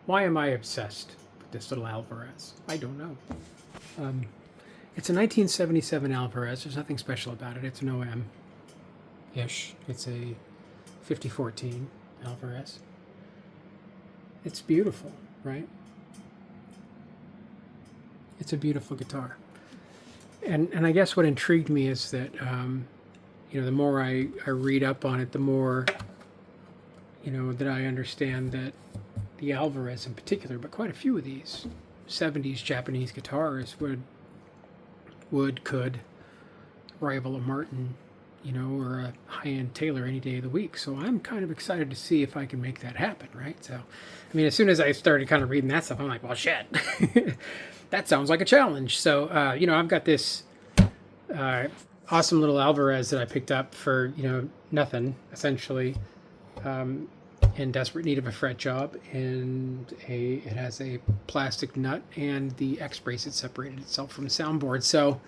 Why am I obsessed with this little Alvarez? I don't know. It's a 1977 Alvarez. There's nothing special about it. It's an OM-ish. It's a 5014 Alvarez. It's beautiful, right? It's a beautiful guitar. And I guess what intrigued me is that, the more I read up on it, the more, that I understand that the Alvarez in particular, but quite a few of these 70s Japanese guitars could rival a Martin, or a high-end Taylor any day of the week. So I'm kind of excited to see if I can make that happen, right? So, as soon as I started kind of reading that stuff, I'm like, well, shit, that sounds like a challenge. So, I've got this awesome little Alvarez that I picked up for, nothing, essentially, in desperate need of a fret job, and it has a plastic nut and the X brace. It separated itself from the soundboard. So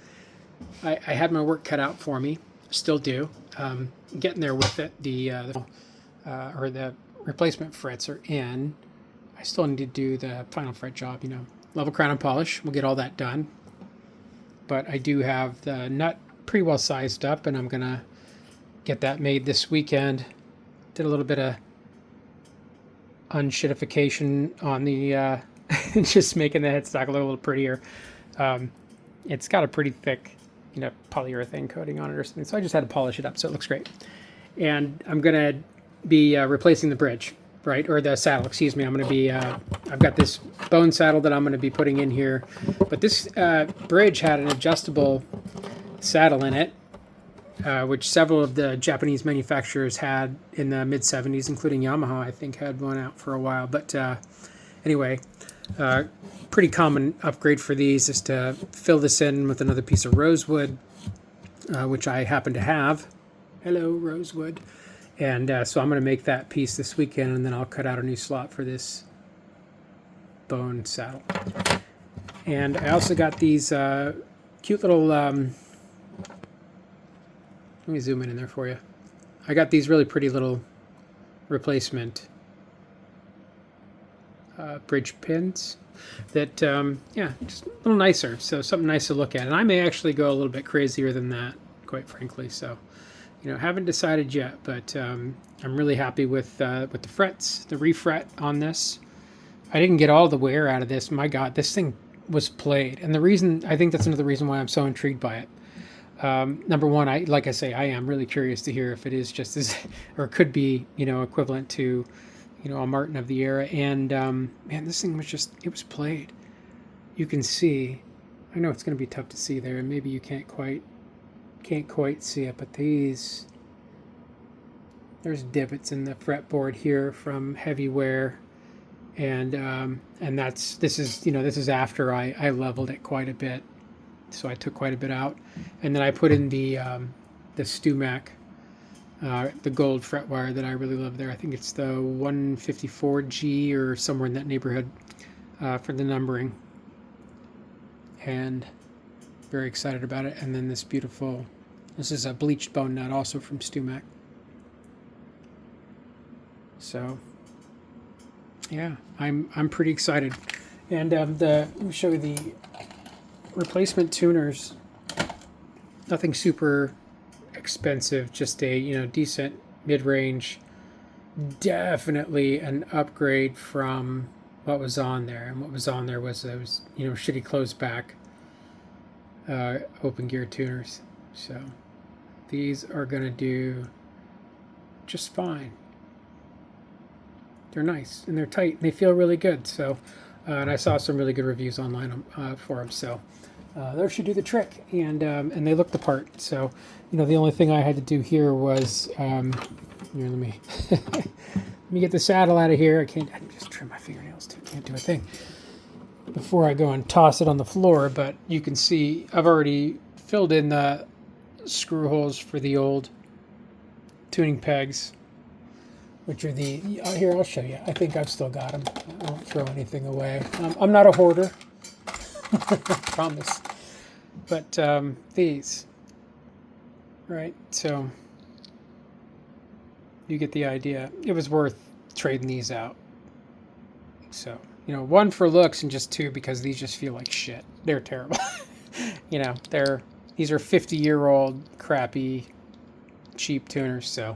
I had my work cut out for me. Still do. Getting there with it. The replacement frets are in. I still need to do the final fret job. Level crown and polish. We'll get all that done. But I do have the nut pretty well sized up, and I'm gonna get that made this weekend. Did a little bit of unshittification on the just making the headstock a little prettier. It's got a pretty thick polyurethane coating on it or something, so I just had to polish it up so it looks great. And I'm gonna be replacing the bridge, right, or the saddle, excuse me. I'm gonna be I've got this bone saddle that I'm gonna be putting in here, but this bridge had an adjustable saddle in it, which several of the Japanese manufacturers had in the mid-70s, including Yamaha, I think, had one out for a while. But anyway, pretty common upgrade for these is to fill this in with another piece of rosewood, which I happen to have. Hello, rosewood. And so I'm going to make that piece this weekend, and then I'll cut out a new slot for this bone saddle. And I also got these cute little... let me zoom in there for you. I got these really pretty little replacement bridge pins that, just a little nicer. So something nice to look at. And I may actually go a little bit crazier than that, quite frankly. So, haven't decided yet, but I'm really happy with the frets, the refret on this. I didn't get all the wear out of this. My God, this thing was played. And I think that's another reason why I'm so intrigued by it. Number one, I am really curious to hear if it is just as, or could be, equivalent to, a Martin of the era. And man, this thing it was played. You can see. I know it's going to be tough to see there, and maybe you can't quite see it, but there's divots in the fretboard here from heavy wear, and this is after I leveled it quite a bit. So I took quite a bit out, and then I put in the Stumac, the gold fret wire that I really love there. I think it's the 154G or somewhere in that neighborhood for the numbering, and very excited about it. And then this is a bleached bone nut also from Stumac. So yeah, I'm pretty excited. And let me show you the replacement tuners. Nothing super expensive, just a decent mid-range. Definitely an upgrade from what was on there, and what was on there was those shitty closed back open gear tuners. So these are gonna do just fine. They're nice and they're tight and they feel really good. So and I saw some really good reviews online for them. So those should do the trick, and they look the part. So the only thing I had to do here was here. Let me let me get the saddle out of here. I just trim my fingernails too. Can't do a thing before I go and toss it on the floor. But you can see I've already filled in the screw holes for the old tuning pegs, which are here, I'll show you. I think I've still got them. I won't throw anything away. I'm not a hoarder. Promise. But these, right? So you get the idea. It was worth trading these out. So, one for looks and just two because these just feel like shit. They're terrible. These are 50-year-old crappy cheap tuners. So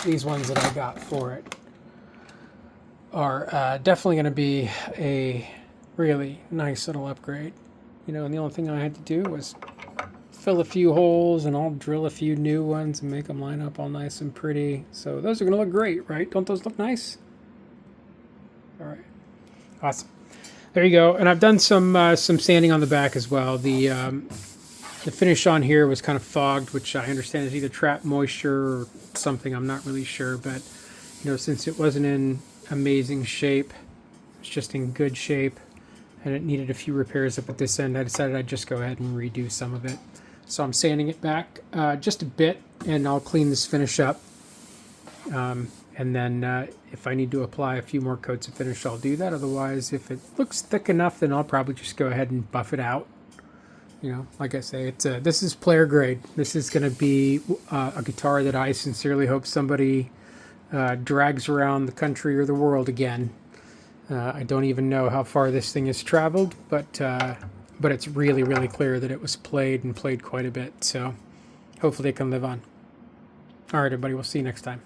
these ones that I got for it are definitely going to be a really nice little upgrade. And the only thing I had to do was fill a few holes, and I'll drill a few new ones and make them line up all nice and pretty. So those are going to look great, right? Don't those look nice? All right, awesome. There you go. And I've done some sanding on the back as well. The finish on here was kind of fogged, which I understand is either trap moisture or something. I'm not really sure, but since it wasn't in amazing shape, it's just in good shape, and it needed a few repairs up at this end, I decided I'd just go ahead and redo some of it. So I'm sanding it back just a bit, and I'll clean this finish up. And then if I need to apply a few more coats of finish, I'll do that. Otherwise, if it looks thick enough, then I'll probably just go ahead and buff it out. Like I say, this is player grade. This is going to be a guitar that I sincerely hope somebody drags around the country or the world again. I don't even know how far this thing has traveled, but it's really, really clear that it was played and played quite a bit. So hopefully it can live on. All right, everybody, we'll see you next time.